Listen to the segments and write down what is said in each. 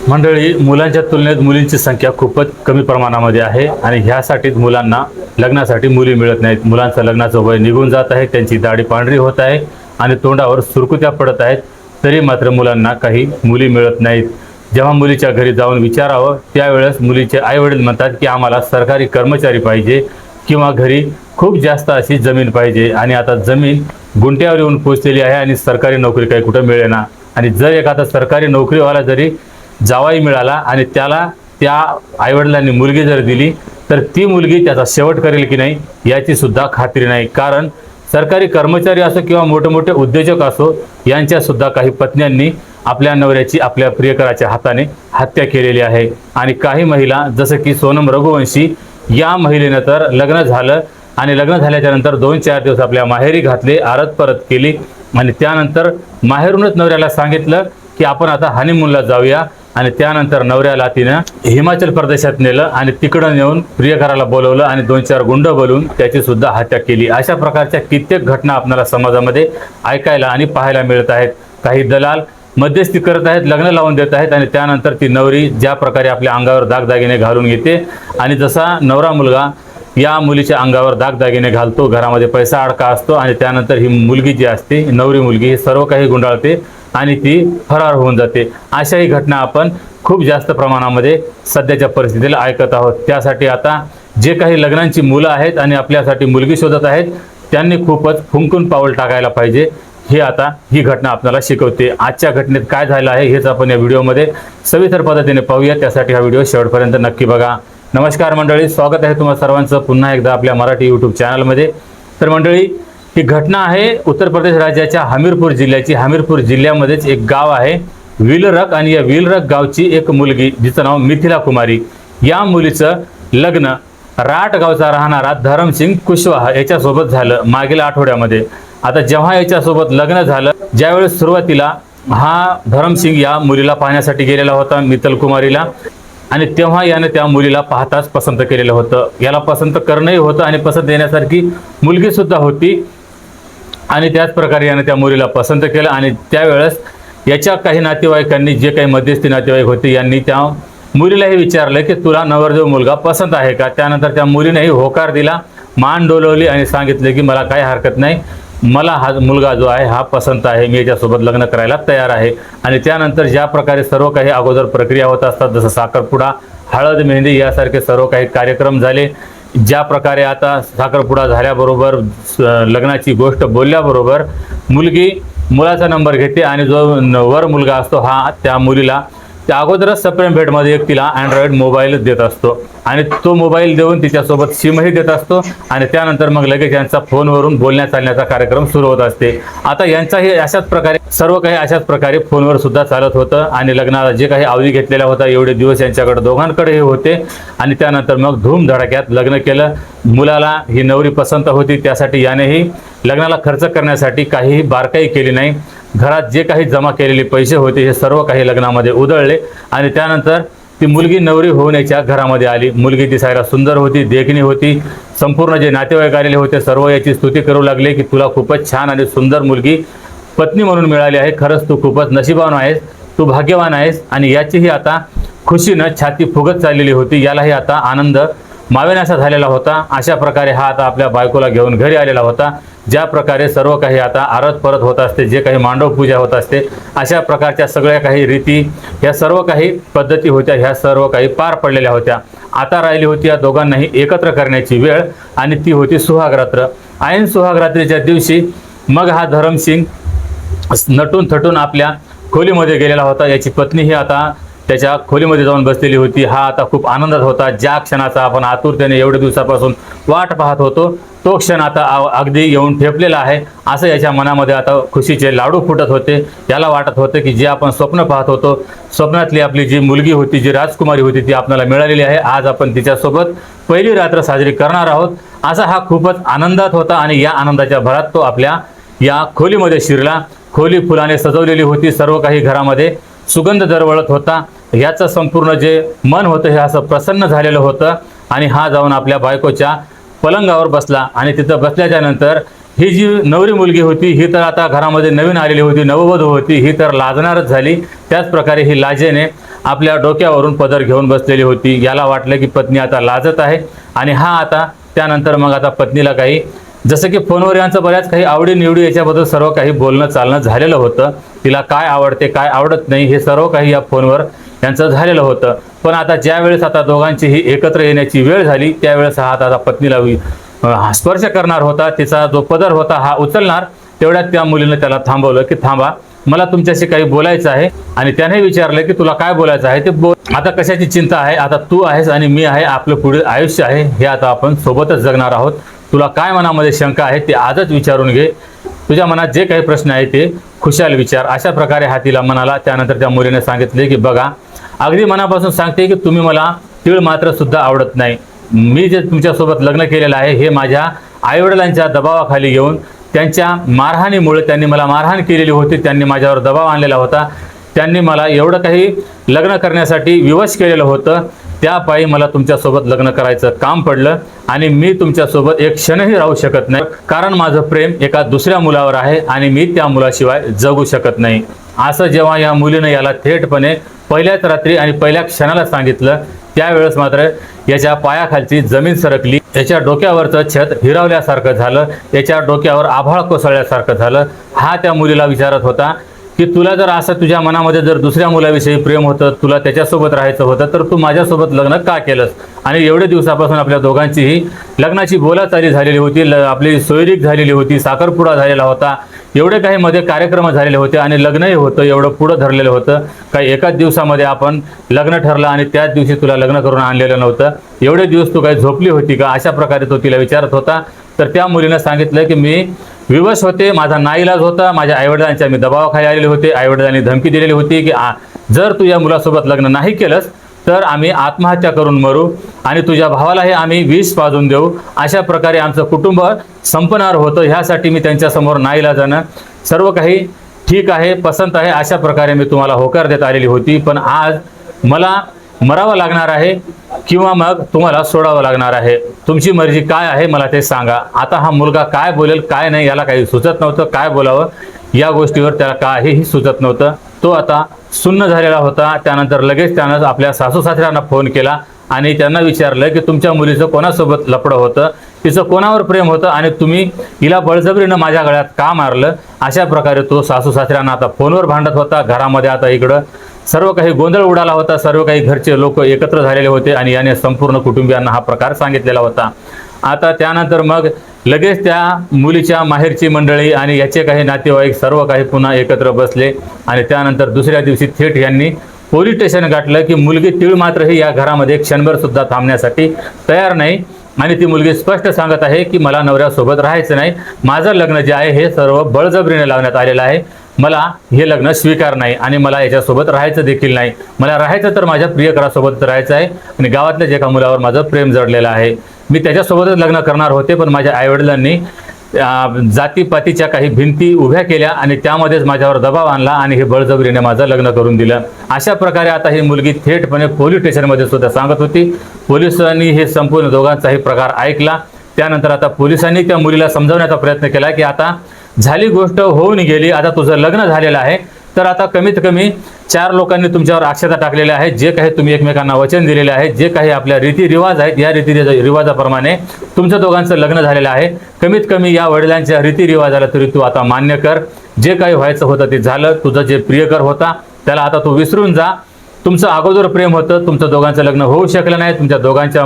मंडळी, मुलांच्या तुलनेत मुलींची संख्या खूपच कमी प्रमाणामध्ये आहे आणि ह्यासाठीच मुलांना लग्नासाठी मुली मिळत नाहीत। मुलांचं लग्नाचं वय निघून जात आहे, त्यांची दाढी पांढरी होत आहे आणि तोंडावर सुरकुत्या पडत आहेत, तरी मात्र मुलांना काही मुली मिळत नाहीत। जेव्हा मुलीच्या घरी जाऊन विचारावं त्यावेळेस मुलीचे आईवडील म्हणतात की आम्हाला सरकारी कर्मचारी पाहिजे किंवा घरी खूप जास्त अशी जमीन पाहिजे आणि आता जमीन गुंट्यावर येऊन पोहोचलेली आहे आणि सरकारी नोकरी काही कुठं मिळेना। आणि जर एखादा सरकारी नोकरीवाला जरी जावाई मिळाला आणि त्याला त्या आईवडिलांनी मुलगी जर दिली तर ती मुलगी त्याचा शेवट करेल की नाही याची सुद्धा खात्री नाही। कारण सरकारी कर्मचारी असो किंवा मोठे मोठे उद्योजक असो, यांच्या सुद्धा काही पत्न्यांनी आपल्या नवऱ्याची आपल्या प्रियकराच्या हाताने हत्या केलेली आहे। आणि काही महिला जसं की सोनम रघुवंशी या महिलेनं तर लग्न झालं आणि लग्न झाल्याच्या नंतर 2-4 दिवस आपल्या माहेरी घातले, आरत परत केली आणि त्यानंतर माहेरूनच नवऱ्याला सांगितलं की आपण आता हनीमूनला जाऊया आणि त्यानंतर नवऱ्याला तिनं हिमाचल प्रदेशात नेलं आणि तिकडं नेऊन प्रियकराला बोलवलं आणि 2-4 गुंड बोलून त्याची सुद्धा हत्या केली। अशा प्रकारच्या कित्येक घटना आपल्याला समाजामध्ये ऐकायला आणि पाहायला मिळत आहेत। काही दलाल मध्यस्थी करत आहेत, लग्न लावून देत आहेत आणि त्यानंतर ती नवरी ज्या प्रकारे आपल्या अंगावर दागदागिने घालून घेते आणि जसा नवरा मुलगा या मुलीच्या अंगावर दागदागिने घालतो, घरामध्ये पैसा अडका असतो आणि त्यानंतर ही मुलगी जी असते, नवरी मुलगी, ही सर्व काही गुंडाळते आणि ती फरार होऊन जाते। अशाही घटना आपण खूप जास्त प्रमाणामध्ये सध्याच्या परिस्थितीला ऐकत आहोत। त्यासाठी आता जे काही लग्नांची मुलं आहेत आणि आपल्यासाठी मुलगी शोधत आहेत त्यांनी खूपच फुंकून पाऊल टाकायला पाहिजे, हे आता ही घटना आपल्याला शिकवते। आजच्या घटनेत काय झालं आहे हेच आपण या व्हिडिओमध्ये सविस्तर पद्धतीने पाहूया, त्यासाठी हा व्हिडिओ शेवटपर्यंत नक्की बघा। नमस्कार मंडळी, स्वागत आहे तुम्हा सर्वांचं पुन्हा एकदा आपल्या मराठी यूट्यूब चॅनलमध्ये। तर मंडळी, ही घटना आहे उत्तर प्रदेश राज्याच्या हमीरपूर जिल्ह्याची। हमीरपूर जिल्ह्यामध्येच एक गाव आहे विलरक आणि या विलरक गावची एक मुलगी जिचं नाव मिथिला कुमारी, या मुलीचं लग्न राट गावचा राहणारा धरमसिंग कुशवाहा याच्यासोबत झालं मागील आठवड्यामध्ये। आता जेव्हा याच्यासोबत लग्न झालं, ज्यावेळेस सुरुवातीला हा धरमसिंग या मुलीला पाहण्यासाठी गेलेला होता, मिथल कुमारीला, आणि तेव्हा याने त्या मुलीला पाहताच पसंत केलेलं होतं। याला पसंत करणंही होतं आणि पसंत येण्यासारखी मुलगी सुद्धा होती आणि त्याच प्रकारे याने त्या मुलीला पसंत केलं। आणि त्यावेळेस याच्या काही नातेवाईकांनी, जे काही मध्यस्थी नातेवाईक होते, यांनी त्या मुलीलाही विचारलं की तुला नवरदेव मुलगा पसंत आहे का। त्यानंतर त्या मुलीनेही होकार दिला, मान डोलवली आणि सांगितले की मला काही हरकत नाही, मला हा मुलगा जो आहे हा पसंत आहे, मी याच्यासोबत लग्न करायला तयार आहे। आणि त्यानंतर ज्या प्रकारे सर्व काही अगोदर प्रक्रिया होत असतात, जसं साखरपुडा, हळद, मेहंदी यासारखे सर्व काही कार्यक्रम झाले, ज्या प्रकारे आता साखरपुडा झाल्याबरोबर लग्नाची गोष्ट बोलल्याबरोबर मुलाचा नंबर घेते आणि जो वर मुलगा असतो हा त्या मुलीला त्या अगोदरच सप्रेम भेटमध्ये एक तिला अँड्रॉइड मोबाईल देत असतो आणि तो मोबाईल देऊन तिच्यासोबत सिमही देत असतो आणि त्यानंतर मग लगेच यांचा फोनवरून बोलण्या चालण्याचा कार्यक्रम सुरू होत असते। आता यांचाही अशाच प्रकारे सर्व काही अशाच प्रकारे फोनवर सुद्धा चालत होतं आणि लग्नाला जे काही अवधी घेतलेला होता एवढे दिवस यांच्याकडे दोघांकडेही होते आणि त्यानंतर मग धूमधडाक्यात लग्न केलं। मुलाला ही नवरी पसंत होती, त्यासाठी यानेही लग्नाला खर्च करण्यासाठी काहीही बारकाई केली नाही। घरात जे काही जमा केलेले पैसे होते हे सर्व काही लग्नामध्ये उधळले आणि त्यानंतर ती मुलगी नवरी होऊन याच्या घरामध्ये आली। मुलगी दिसायला सुंदर होती, देखणी होती, संपूर्ण जे नातेवाईक आलेले होते सर्व याची स्तुती करू लागले की तुला खूपच छान आणि सुंदर मुलगी पत्नी म्हणून मिळाली आहे, खरंच तू खूपच नशिबवान आहेस, तू भाग्यवान आहेस। आणि याचीही आता खुशीनं छाती फुगत चाललेली होती, यालाही आता आनंद मावेनासा झालेला होता। अशा प्रकारे हा आता आपल्या बायकोला घेऊन घरी आलेला होता। ज्या प्रकारे सर्व काही आता आरत परत होत असते, जे काही मांडव पूजा होत असते, अशा प्रकारच्या सगळ्या काही रीती, ह्या सर्व काही पद्धती होत्या, ह्या सर्व काही पार पडलेल्या होत्या। आता राहिली होती या दोघांनाही एकत्र करण्याची वेळ आणि ती होती सुहागरात्र। ऐन सुहागरात्रीच्या दिवशी मग हा धरमसिंग नटून थटून आपल्या खोलीमध्ये गेलेला होता। याची पत्नी ही आता त्याच्या खोलीमध्ये जाऊन बसलेली होती। हा आता खूप आनंदात होता, ज्या क्षणाचा आपण आतुरतेने एवढ्या दिवसापासून वाट पाहत होतो तो क्षण आता अगदी येऊन ठेपलेला आहे, असं याच्या मनामध्ये आता खुशीचे लाडू फुटत होते। याला वाटत होते की जे आपण स्वप्न पाहत होतो, स्वप्नातली आपली जी मुलगी होती, जी राजकुमारी होती, ती आपल्याला मिळालेली आहे। आज आपण तिच्यासोबत पहिली रात्र साजरी करणार आहोत, असा हा खूपच आनंदात होता आणि या आनंदाच्या भरात तो आपल्या या खोलीमध्ये शिरला। खोली फुलाने सजवलेली होती, सर्व काही घरामध्ये सुगंध दरवळत होता, याचं संपूर्ण जे मन होतं हे असं प्रसन्न झालेलं होतं। आणि हा जाऊन आपल्या बायकोच्या पलंगावर बसला आणि तिथं बसल्याच्या नंतर ही जी नवरी मुलगी होती ही तर आता घरामध्ये नवीन आलेली होती, नववधू होती, ही तर लाजणारच झाली। त्याच प्रकारे ही लाजेने आपल्या डोक्यावरून पदर घेऊन बसलेली होती. याला वाटलं की पत्नी आता लाजत आहे आणि हा आता त्यानंतर मग आता पत्नीला काही जसं की फोनवर यांचं बऱ्याच काही आवडीनिवडी याच्याबद्दल सर्व काही बोलणं चालणं झालेलं होतं. तिला काय आवडते काय आवडत नाही हे सर्व काही या फोनवर यांचं झालेलं होतं. पण आता ज्या वेळेस आता दोघांचीही एकत्र येण्याची वेळ झाली त्यावेळेस हा आता पत्नीला स्पर्श करणार होता, तिचा जो पदर होता हा उचलणार. तेवढ्यात त्या मुलीनं त्याला थांबवलं की थांबा, मला तुमच्याशी काही बोलायचं आहे. आणि त्याने विचारलं की तुला काय बोलायचं आहे ते बोल. आता कशाची चिंता आहे, आता तू आहेस आणि मी आहे, आपलं पुढे आयुष्य आहे, हे आता आपण सोबतच जगणार आहोत. तुला काय मनामध्ये शंका आहे ते आजच विचारून घे, तुझ्या मनात जे काही प्रश्न आहे ते खुशाल विचार. अशा प्रकारे हा तिला म्हणाला. त्यानंतर त्या मुलीने सांगितले की बघा, अगदी मनापासून सांगते की तुम्ही मला तीळ मात्र सुद्धा आवडत नाही. मी जे तुमच्यासोबत लग्न केलेलं आहे हे माझ्या आईवडिलांच्या दबावाखाली घेऊन, त्यांच्या मारहाणीमुळे, त्यांनी मला मारहाण केलेली होती, त्यांनी माझ्यावर दबाव आणलेला होता, त्यांनी मला एवढं काही लग्न करण्यासाठी विवश केलेलं होतं. त्या पायी मला तुमच्यासोबत लग्न करायचं काम पडलं आणि मी तुमच्यासोबत एक क्षणही राहू शकत नाही, कारण माझं प्रेम एका दुसऱ्या मुलावर आहे आणि मी त्या मुलाशिवाय जगू शकत नाही. असं जेव्हा या मुलीनं याला थेटपणे पहिल्याच रात्री आणि पहिल्या क्षणाला सांगितलं त्यावेळेस मात्र याच्या पायाखालची जमीन सरकली, याच्या डोक्यावरचं छत हिरावल्यासारखं झालं, याच्या डोक्यावर आभाळ कोसळल्यासारखं झालं. हा त्या मुलीला विचारत होता की तुला जर असं तुझ्या मनामध्ये जर दुसऱ्या मुलाविषयी प्रेम होतं, तुला त्याच्यासोबत राहायचं होतं, तर तू माझ्यासोबत लग्न का केलंस? आणि एवढे दिवसापासून आपल्या दोघांचीही लग्नाची बोलाचाली झालेली होती, आपली सोयरीक झालेली होती, साखरपुडा झालेला होता, एवढे काही मध्ये कार्यक्रम झालेले होते आणि लग्नही होतं, एवढं पुढं धरलेलं होतं. काही एकाच दिवसामध्ये आपण लग्न ठरलं आणि त्याच दिवशी तुला लग्न करून आणलेलं नव्हतं. एवढे दिवस तू काही झोपली होती का? अशा प्रकारे तो तिला विचारत होता. तर त्या मुलीनं सांगितलं की मी विवश होते, माझा नाईलाज होता, माझ्या आईवडिलांच्या मी दबावाखाली आलेले होते, आईवडिलांनी धमकी दिलेली होती की जर तू या मुलासोबत लग्न नाही केलंस तर आम्ही आत्महत्या करून मरू आणि तुझ्या भावालाही आम्ही विष पाजून देऊ. अशा प्रकारे आमचं कुटुंब संपणार होतं. ह्यासाठी मी त्यांच्यासमोर नाईलाजानं सर्व काही ठीक आहे, पसंत आहे, अशा प्रकारे मी तुम्हाला होकार देत आलेली होती. पण आज मला मरावं लागणार आहे किंवा मग तुम्हाला सोडावं लागणार आहे. तुमची मर्जी काय आहे मला ते सांगा. आता हा मुलगा काय बोलेल काय नाही याला काही सुचत नव्हतं, काय बोलावं या गोष्टीवर त्याला काहीही सुचत नव्हतं. तो आता सुन्न झालेला होता. त्यानंतर लगेच त्यानं आपल्या सासू सासऱ्यांना फोन केला आणि त्यांना विचारलं की तुमच्या मुलीचं कोणासोबत लफडं होतं, तिचं कोणावर प्रेम होतं आणि तुम्ही हिला बळजबरीनं माझ्या गळ्यात का मारलं? अशा प्रकारे तो सासू सासऱ्यांना आता फोनवर भांडत होता. घरामध्ये आता इकडं सर्व काही गोंधळ उडाला होता, सर्व काही घरचे लोक एकत्र झालेले होते आणि याने संपूर्ण कुटुंबियांना हा प्रकार सांगितलेला होता. आता त्यानंतर मग लगेच त्या मुलीच्या माहेरची मंडळी आणि याचे काही नातेवाईक सर्व काही पुन्हा एकत्र बसले आणि त्यानंतर दुसऱ्या दिवशी थेट यांनी पोलीस स्टेशन गाठलं की मुलगी तीळ मात्रही या घरामध्ये क्षणभर सुद्धा थांबण्यासाठी तयार नाही. आणि ती मुलगी स्पष्ट सांगत आहे की मला नवऱ्यासोबत राहायचं नाही, माझं लग्न जे आहे हे सर्व बळजबरीने लावण्यात आलेलं आहे, मला हे लग्न स्वीकार नाही आणि मला याच्यासोबत राहायचं देखील नाही. मला राहायचं तर माझ्या प्रियकरासोबतच राहायचं आहे आणि गावातल्याच एका मुलावर माझं प्रेम जडलेलं आहे. मी त्याच्यासोबतच लग्न करणार होते, पण माझ्या आईवडिलांनी जातीपातीच्या काही भिंती उभ्या केल्या आणि त्यामध्येच माझ्यावर दबाव आणला आणि हे बळजबरीने माझं लग्न करून दिलं. अशा प्रकारे आता ही मुलगी थेटपणे पोलीस स्टेशनमध्ये सुद्धा सांगत होती. पोलिसांनी हे संपूर्ण दोघांचाही प्रकार ऐकला. त्यानंतर आता पोलिसांनी त्या मुलीला समजावण्याचा प्रयत्न केला की आता झाली गोष्ट होऊन गेली, आता तुझं लग्न झालेलं आहे, तर आता कमीत कमी 4 लोकांनी तुमच्यावर अक्षता टाकलेल्या आहेत, जे काही तुम्ही एकमेकांना वचन दिलेले आहे, जे काही आपल्या रीतिरिवाज आहेत या रीतिरिवाजाप्रमाणे तुमच्या दोघांचं लग्न झालेलं आहे. कमीत कमी या वडिलांच्या रीतिरिवाजाला तरी तू आता मान्य कर. जे काही व्हायचं होतं ते झालं. तुझं जे प्रियकर होता त्याला आता तू विसरून जा. तुमचं अगोदर प्रेम होतं, तुमचं दोघांचं लग्न होऊ शकलं नाही, तुमच्या दोघांच्या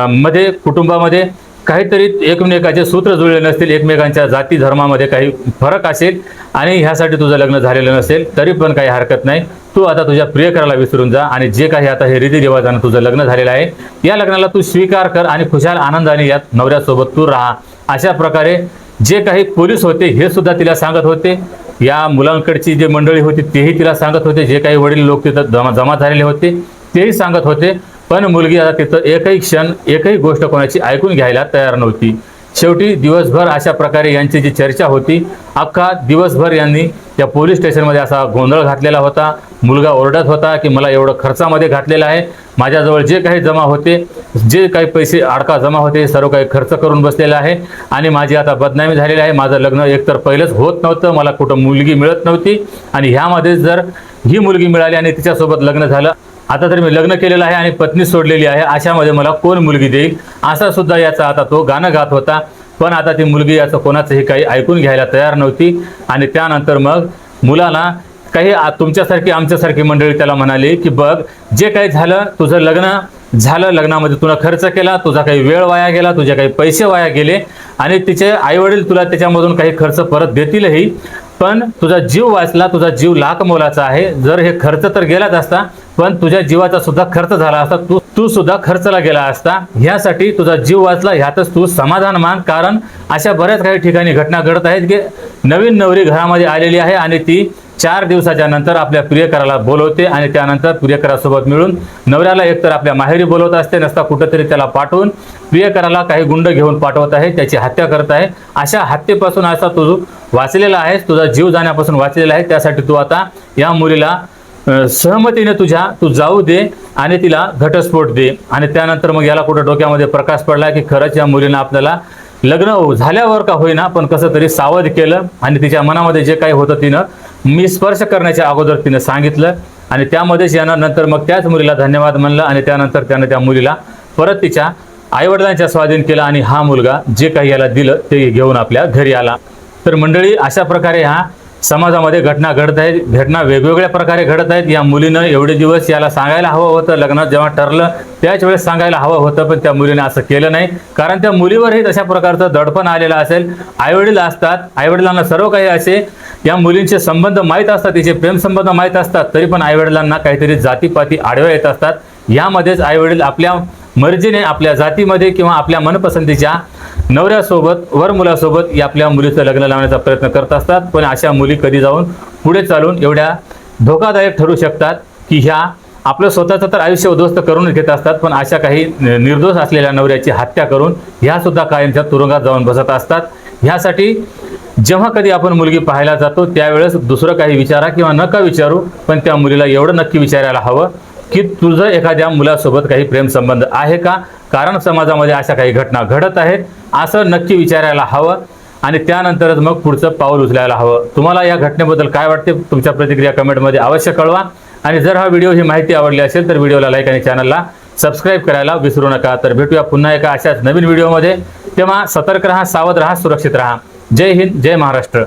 मध्ये कुटुंबामध्ये काहीतरी एकमेकाचे सूत्र जुळले नसतील, एकमेकांच्या जाती धर्मामध्ये काही फरक असेल आणि ह्यासाठी तुझं लग्न झालेलं नसेल तरी पण काही हरकत नाही. तू आता तुझ्या प्रियकराला विसरून जा आणि जे काही आता हे रीतिरिवाजानं तुझं लग्न झालेलं आहे या लग्नाला तू स्वीकार कर आणि खुशाल आनंदाने यात नवऱ्यासोबत तू राहा. अशा प्रकारे जे काही पोलीस होते हे सुद्धा तिला सांगत होते. या मुलांकडची जे मंडळी होती तेही तिला सांगत होते. जे काही वडील लोक तिथं जमा झालेले होते तेही सांगत होते. पण मुलगी आता तिथं एकही क्षण एकही गोष्ट कोणाची ऐकून घ्यायला तयार नव्हती. शेवटी दिवसभर अशा प्रकारे यांची जी चर्चा होती, अख्खा दिवसभर यांनी त्या पोलीस स्टेशनमध्ये असा गोंधळ घातलेला होता. मुलगा ओरडत होता की मला एवढं खर्चामध्ये घातलेलं आहे, माझ्याजवळ जे काही जमा होते, जे काही पैसे अडका जमा होते, सर्व काही खर्च करून बसलेला आहे आणि माझी आता बदनामी झालेली आहे. माझं लग्न एकतर पहिलंच होत नव्हतं, मला कुठं मुलगी मिळत नव्हती आणि ह्यामध्ये जर ही मुलगी मिळाली आणि तिच्यासोबत लग्न झालं, आता तर मी लग्न केलेलं आहे आणि पत्नी सोडलेली आहे, अशामध्ये मला कोण मुलगी देईल, असा सुद्धा याचा आता तो गाणं गात होता. पण आता ती मुलगी याचं कोणाचंही काही ऐकून घ्यायला तयार नव्हती आणि त्यानंतर मग मुलाला काही तुमच्यासारखी आमच्यासारखी मंडळी त्याला म्हणाली की बघ, जे काही झालं तुझं लग्न झालं, लग्नामध्ये तुला खर्च केला, तुझा काही वेळ वाया गेला, तुझे काही पैसे वाया गेले आणि तिचे आईवडील तुला त्याच्यामधून काही खर्च परत देतीलही, पण तुझा जीव वाचला, तुझा जीव लाख मोलाचा आहे. जर हे खर्च तर गेलाच असता, पण तुझ्या जीवाचा सुद्धा खर्च झाला असता, तू सुद्धा खर्चला गेला असता. ह्यासाठी तुझा जीव वाचला, ह्यातच तू समाधान मान. कारण अशा बऱ्याच काही ठिकाणी घटना घडत आहेत की नवीन नवरी घरामध्ये आलेली आहे आणि ती 4 दिवसाच्या नंतर आपल्या प्रियकराला बोलवते आणि त्यानंतर प्रियकरासोबत मिळून नवऱ्याला एकतर आपल्या माहेरी बोलवत असते, नसता कुठंतरी त्याला पाठवून प्रियकराला काही गुंड घेऊन पाठवत आहे, त्याची हत्या करत आहे. अशा हत्येपासून असा तू वाचलेला आहेस, तुझा जीव जाण्यापासून वाचलेला आहे. त्यासाठी तू आता या मुलीला सहमतीने तू जाऊ दे आणि तिला घटस्फोट दे. आणि त्यानंतर मग याला कुठं डोक्यामध्ये प्रकाश पडला की खरंच या मुलीनं आपल्याला लग्न झाल्यावर का होईना पण कसं तरी सावध केलं आणि तिच्या मनामध्ये जे काही होतं तिनं मी स्पर्श करण्याच्या अगोदर तिनं सांगितलं आणि त्यामध्येच यानं नंतर मग त्याच मुलीला धन्यवाद म्हणलं आणि त्यानंतर त्यानं त्या मुलीला परत तिच्या आईवडिलांच्या स्वाधीन केलं आणि हा मुलगा जे काही याला दिलं ते घेऊन आपल्या घरी आला. तर मंडळी, अशा प्रकारे ह्या समाजामध्ये घटना घडत आहेत, घटना वेगवेगळ्या प्रकारे घडत आहेत. या मुलीनं एवढे दिवस याला सांगायला हवं होतं, लग्न जेव्हा ठरलं त्याच वेळेस सांगायला हवं होतं, पण त्या मुलीने असं केलं नाही. कारण त्या मुलीवरही तशा प्रकारचं दडपण आलेलं असेल. आईवडील असतात, आईवडिलांना सर्व काही असे या मुलींचे संबंध माहीत असतात, तिचे प्रेमसंबंध माहीत असतात, तरी पण आईवडिलांना काहीतरी जातीपाती आडव्या येत असतात. यामध्येच आईवडील आपल्या मर्जीने आपल्या जातीमध्ये किंवा आपल्या मनपसंतीच्या नवऱ्यासोबत वर मुलासोबत आपल्या मुलीचं लग्न लावण्याचा प्रयत्न करत असतात. पण अशा मुली कधी जाऊन पुढे चालून एवढ्या धोकादायक ठरू शकतात की ह्या आपलं स्वतःचं तर आयुष्य उद्ध्वस्त करून घेत असतात, पण अशा काही निर्दोष असलेल्या नवऱ्याची हत्या करून ह्या सुद्धा कायमच्या तुरुंगात जाऊन बसत असतात. ह्यासाठी जेव्हा कधी आपण मुलगी पाहायला जातो त्यावेळेस दुसरं काही विचारा किंवा नका विचारू, पण त्या मुलीला एवढं नक्की विचारायला हवं की तुझं एखाद्या मुलासोबत काही प्रेमसंबंध आहे का, कारण समाजामध्ये अशा काही घटना घडत आहेत, असं नक्की विचारायला हवं आणि त्यानंतरच मग पुढचं पाऊल उचलायला हवं. तुम्हाला या घटनेबद्दल काय वाटते, तुमच्या प्रतिक्रिया कमेंटमध्ये अवश्य कळवा. आणि जर हा व्हिडिओ ही माहिती आवडली असेल तर व्हिडिओला लाईक आणि चॅनलला सबस्क्राईब करायला विसरू नका. तर भेटूया पुन्हा एका अशाच नवीन व्हिडिओमध्ये. तेव्हा सतर्क राहा, सावध राहा, सुरक्षित राहा. जय हिंद, जय महाराष्ट्र.